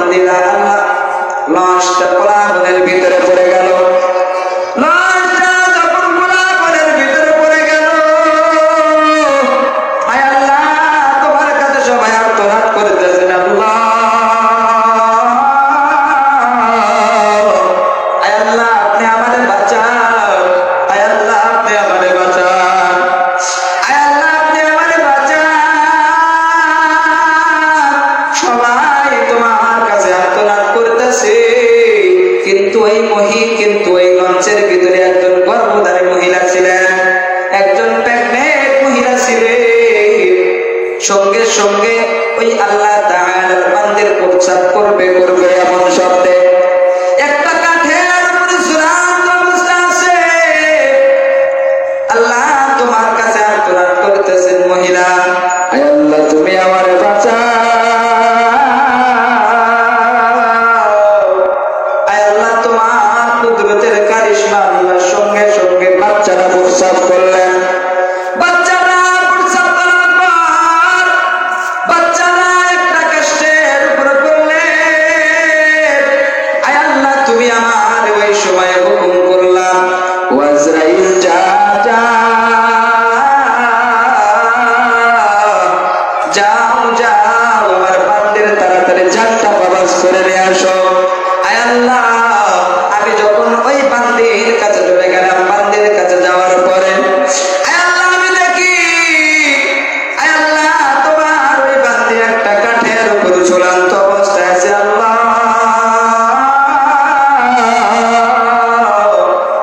বান্দিরা আল্লাহ লাশটা পোলাপনের ভিতরে পড়ে গেল। লাশটা যখন পোলাপনের ভিতরে পড়ে গেল, আয় আল্লাহ তোমার কাছে সবাই আর্তনাদ করতেছেন, আল্লাহ আয় আল্লাহ আপনি আমাদের বাঁচান, আয় আল্লাহ আপনি আমাদের বাঁচান, আয় আল্লাহ আপনি আমাদের বাঁচান। সবাই তোমার কাছে আর্তনাদ করতেছে, কিন্তু এই মঞ্চের ভিতরে একজন গর্ভধারী মহিলা ছিলেন, একজন প্রেগনেন্ট মহিলা ছিলেন। সঙ্গে সঙ্গে ওই আল্লাহ তাআলার বান্দির প্রস্রাব করবে এমন শব্দে একটা কাঠের উপরে ঝুলান্ত অবস্থা আছে। আল্লাহ তোমার কাছে আর্তনাদ করতেছেন, মহিলা আয় আল্লাহ তুমি আমার বাঁচাও, আয় আল্লাহ তোমার কুদরতের কারিশমা। আল্লাহ সঙ্গে সঙ্গে বাচ্চারা প্রস্রাব করলেন। বাচ্চারা প্রস্রাব করার পর বাচ্চারা একটা কাষ্ঠের উপরে পড়লেন। আয় আল্লাহ তুমি আমার ওই সময় হুকুম করলাম, আজরাইল যা যা যাও যাও আমার বান্দির তাড়াতাড়ি জানটা কবজ করে নিয়ে আসো। আয় আল্লাহ আমি যখন ওই বান্দির কাছে চলে গেলাম, বান্দির কাছে যাওয়ার পরে আয় আল্লাহ আমি দেখি, আয় আল্লাহ তোমার ওই বান্দি একটা কাঠের উপর ঝুলন্ত অবস্থায় আছে। আল্লাহ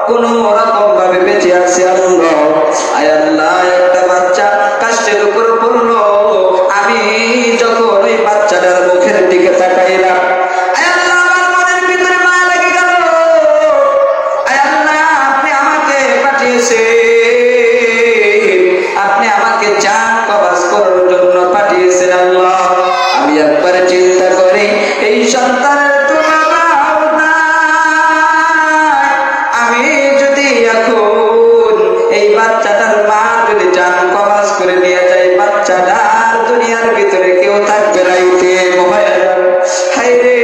কোন রকম ভাবে বেঁচে আছে। আল্লাহ আয় আল্লাহ একটা বাচ্চা কাষ্ঠের উপর পড়লো। আমি যখন ওই বাচ্চাটার মুখের দিকে তাকাইলাম, আয় আল্লাহ আমার মনের ভিতরে মায়া লেগে গেল। আয় আল্লাহ আপনি আমাকে পাঠিয়েছেন, আপনি আমাকে জান কবজ করার জন্য পাঠিয়েছেন। আল্লাহ আমি একবার চিন্তা করি এই সন্তানের তো বাবাও নাই, আমি যদি এখন এই বাচ্চাটার মা যদি জান কবজ করে নিয়ে যায়, বাচ্চাটার দুনিয়ার ভিতরে কেউ থাকবে নাইতে হায় রে।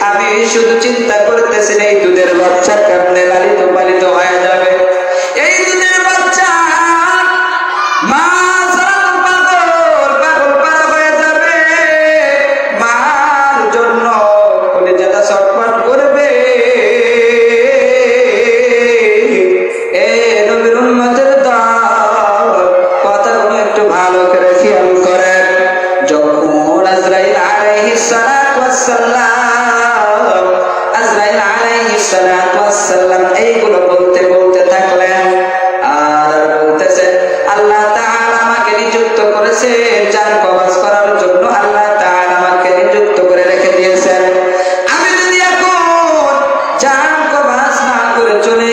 আমি শুধু চিন্তা করতেছি এই দুধের বাচ্চা কেমনে লালিত পালিত হয়ে যাবে। এই দুধের বাচ্চা মা ছাড়া তো পাগল পারা হয়ে যাবে। মার জন্য কলিজাটা ছটফট করবে। এ নবীর উম্মতের দল, কথাগুলো একটু ভালো করে খেয়াল করেন। যখন আজরাইল আলাইহিস সালাতু ওয়াস সালাম, আজরাইল আলাইহিস সালাতু ওয়াস সালাম এইগুলো বলতে বলতে থাকলেন আর বলতেছেন, আল্লাহ তাআলা আমাকে নিযুক্ত করেছেন জান কবজ করার জন্য। আল্লাহ তাআলা আমাকে নিযুক্ত করে রেখে দিয়েছেন। আমি যদি এখন জান কবজ না করে চলে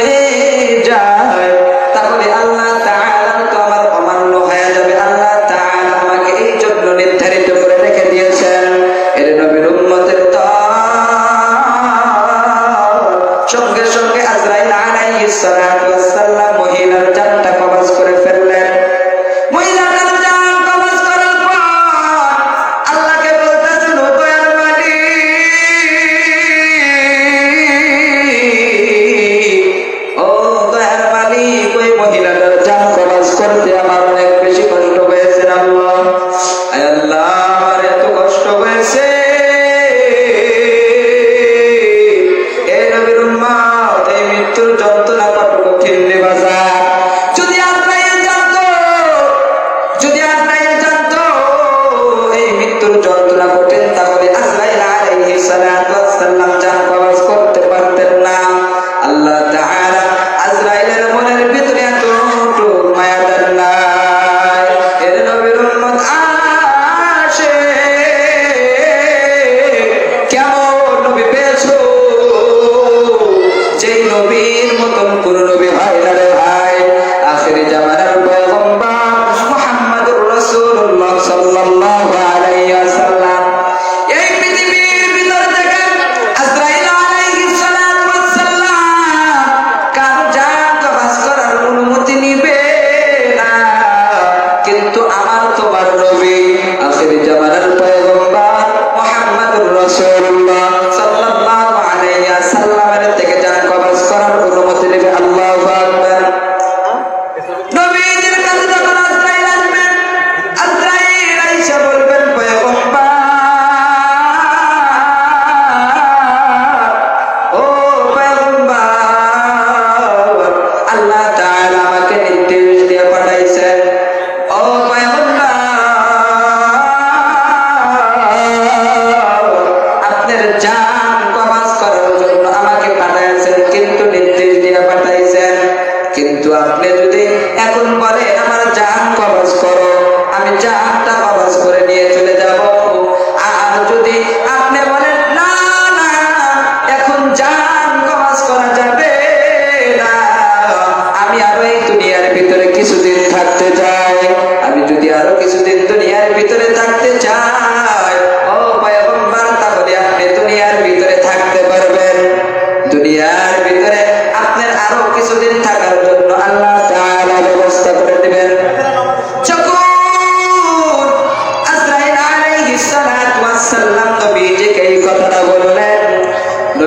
যাই, তাহলে আল্লাহ তাআলা তো আমার অমান্য হয়ে যাবে। আল্লাহ তাআলা আমাকে এই জন্য নির্ধারিত করে রেখে দিয়েছেন। এর নবীর উম্মতের দল সঙ্গে সঙ্গে আজরাইল আলাইহিস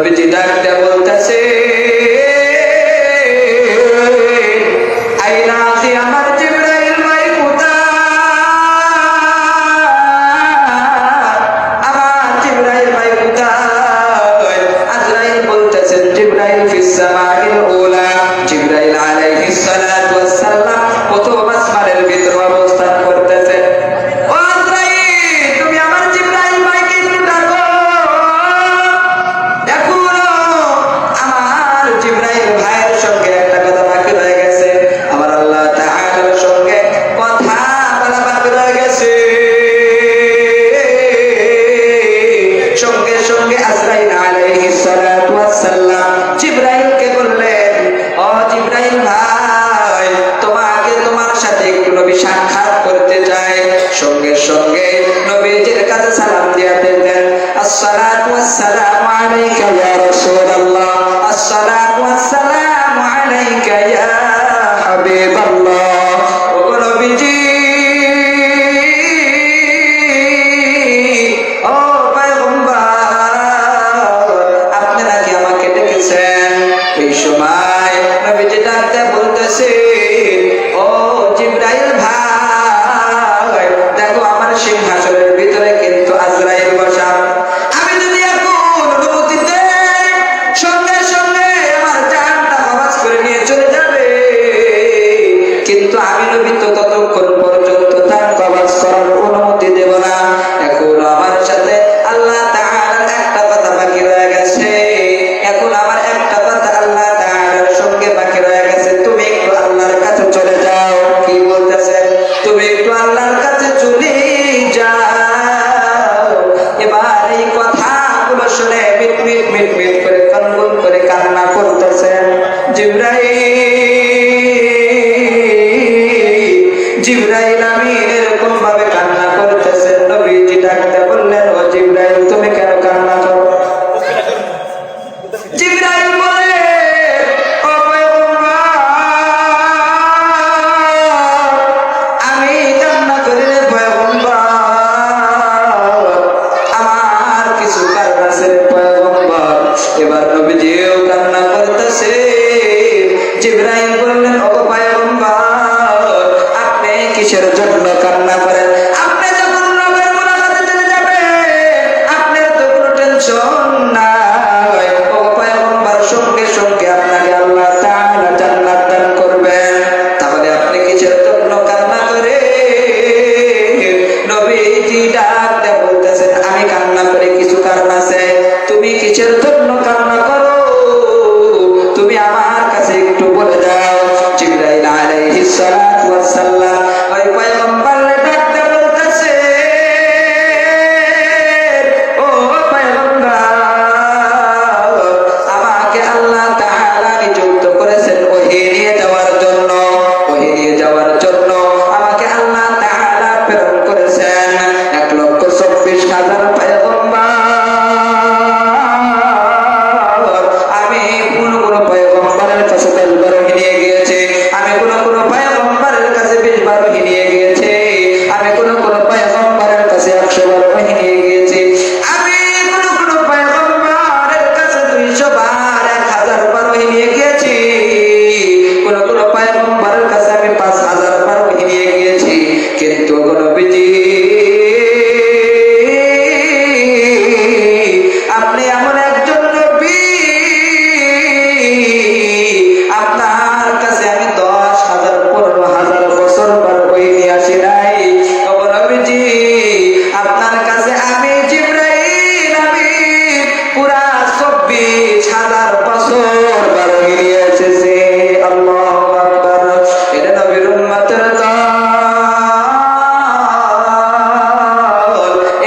নবীজি ডাকতে বলতেছে আইনা আসি আমার জিবরাইল ভাই কোথায়, আমার জিবরাইল ভাই কোথায়? আজরাইল বলতেছেন জিবরাইল ফিস সামাইল উলা, জিবরাইল আলাইহিস সালাতু ওয়াস সালাম প্রথম আসমানের ভিতরে অবস্থান করতেছে। ও আজরাইল, তুমি আমার জিবরাইল ভাইকে একটু ডাকো। এখনো আমার জিবরাইল ভাইয়ের সঙ্গে একটা কথা বাকি রয়ে গেছে, আমার আল্লাহ তাআলার সঙ্গে কথা বলা বাকি রয়ে গেছে। সঙ্গে সঙ্গে আজরাইল আলাইহিস সালাতু ওয়াস সালাম জিবরাইলকে বললেন, ও জিবরাইল ভাই, তোমাকে তোমার সাথে একটু নবী সাক্ষাৎ করতে চাই। সঙ্গে সঙ্গে নবীজির কাছে সালাম দিয়ে দিলেন, আসসালাতু ওয়াসসালামু আলাইকা ইয়া রাসূলুল্লাহ, আসসালাতু ওয়াসসালামু আলাইকা ইয়া হাবিবাল্লাহ। ও নবীজি, ও পয়গম্বর, আপনি নাকি আমাকে ডেকেছেন? এই সময় নবীজি ডাকতে বলতেছে, ও জিবরাইল ভাই, দেখো আমার সিংহাসনের ভিতরে কিন্তু আজরাইল বসা। আমি যদি এখন অনুমতি দেই, সঙ্গে সঙ্গে আমার জানটা কবজ করে নিয়ে চলে যাবে, কিন্তু আমি নবী তো ততক্ষণ পর্যন্ত তার কবজ করার অনুমতি দেব না। এখন আমার সাথে আল্লাহ তাআলার একটা কথা বাকি রয়ে গেছে, এখন আমার একটা কথা আল্লাহ তাআলার সঙ্গে বাকি রয়ে গেছে। তুমি একটু আল্লাহর কাছে চলে যাও। কি বলতেছেন? তুমি একটু আল্লাহর কাছে চলে যাও। এবার এই কথাগুলো শুনে মিট মিট মিট মিট করে কনগুন করে কান্না করতেছেন জিবরাইল আমিন এরকম ভাবে কান্না করতেছেন। নবীজি ডাকতে বললেন, ও জিবরাইল, তুমি কেন কান্না করো? জিবরাইল বলে, ও পয়গম্বর, আমি কান্না করি রে পয়গম্বর, আমার কিছু কারণ আছে রে পয়গম্বর। এবার নবীজিও কান্না করতেছে। জিবরাইল বললেন, ও পয়গম্বর, আপনি কিসের জন্য কান্না করেন? আপনি যখন রবের মুলাকাতে চলে যাবেন, আপনার তো কোনো টেনশন নাই। ও পয়গম্বর, সঙ্গে সঙ্গে আপনাকে আল্লাহ তাআলা জান্নাত দান করবেন। তাহলে আপনি কিসের জন্য কান্না করেন? নবীজি ডাকতে বলতেছেন, আমি কান্না করে কিছু কারণ আছে। তুমি কিসের জন্য কান্না করো? তুমি আমার কাছে একটু বলে দাও। জিবরাইল আলাইহিস সালাতু ওয়াস সালাম ওই পয়গম্বরকে ডাকতে বলতেছে, ও পয়গম্বর, আমাকে আল্লাহ তাআলা নিযুক্ত করেছেন ওহী নিয়ে যাওয়ার জন্য। ওহী নিয়ে যাওয়ার জন্য আমাকে আল্লাহ তাআলা প্রেরণ করেছেন 1,24,000 পয়গম্বর। আমি কোন কোন পয়গম্বরের কাছে 10 বার ওহী নিয়ে গিয়েছি, আমি কোন কোন পয়গম্বরের কাছে 20 বার ওহী নিয়ে গিয়েছি, আমি কোন কোন পয়গম্বরের কাছে 100 বার ওহী নিয়ে গিয়েছি, আমি কোন কোন পয়গম্বরের কাছে 200 বার 1000 বার ওহী নিয়ে গিয়েছি, কোন কোন পয়গম্বরের কাছে আমি 5000 বার ওহী নিয়ে গিয়েছি। কিন্তু নবীজি, আপনি এমন একজন নবী, আপনার কাছে আমি 10,000 15,000 বছর পর ওহী নিয়ে আসি নাই। ও নবীজি, আপনার কাছে আমি জিবরাইল আমিন পুরা 24,000 বছর পর ওহী নিয়ে এসেছি। আল্লাহু আকবার। এটা নবীর উম্মতের দল।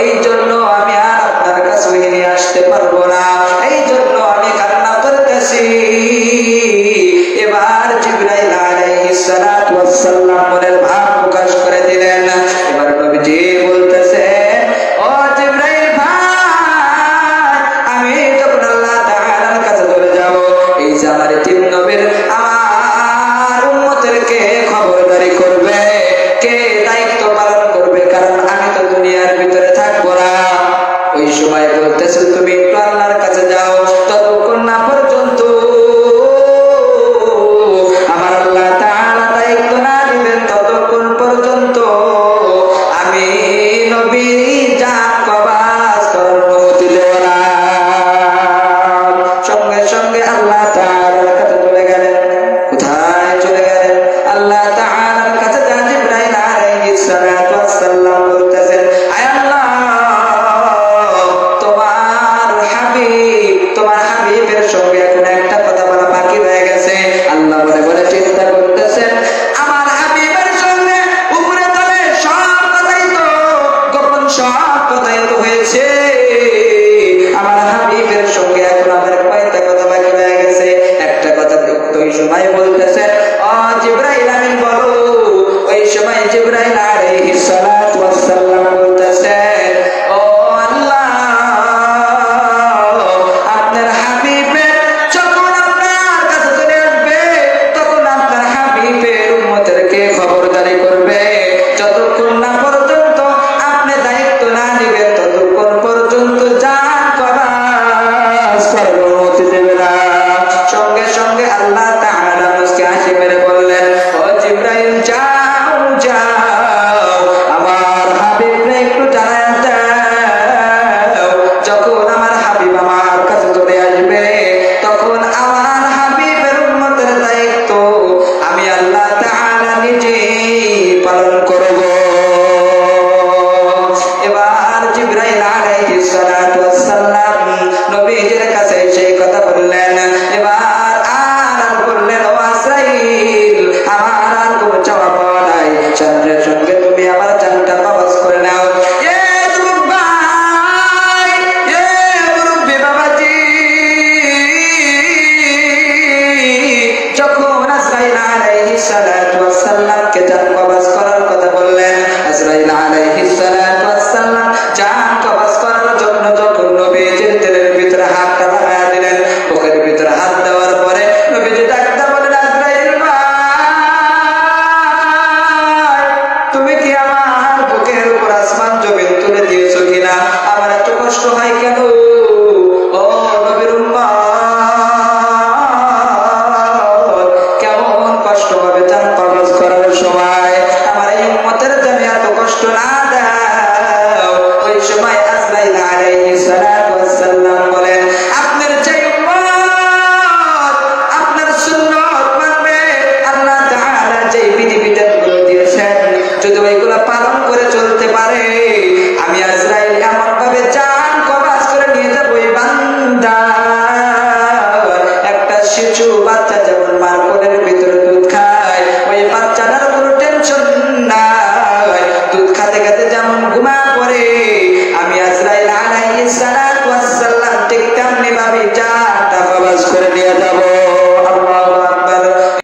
এই জন্য আমি আর আপনার কাছে ওহী নিয়ে আসতে পারবো না, এই জন্য আমি কান্না করতেছি। এবার জিবরাইল আলাইহিস সালাতু ওয়াস সালাম মনের ভাব প্রকাশ করে দিলেন। এবার নবীজি বলতেছে, ও জিবরাইল ভাই, আমি যখন আল্লাহ তাআলার কাছে চলে যাব, এই যে আমার তিন নবীর আমার উম্মতদেরকে খবরদারি করবে, কে দায়িত্ব পালন করবে? কারণ আমি তো দুনিয়ার ভিতরে থাকবো না। ওই সময় বলতেছে, তুমি একটু আল্লাহর কাছে যাও,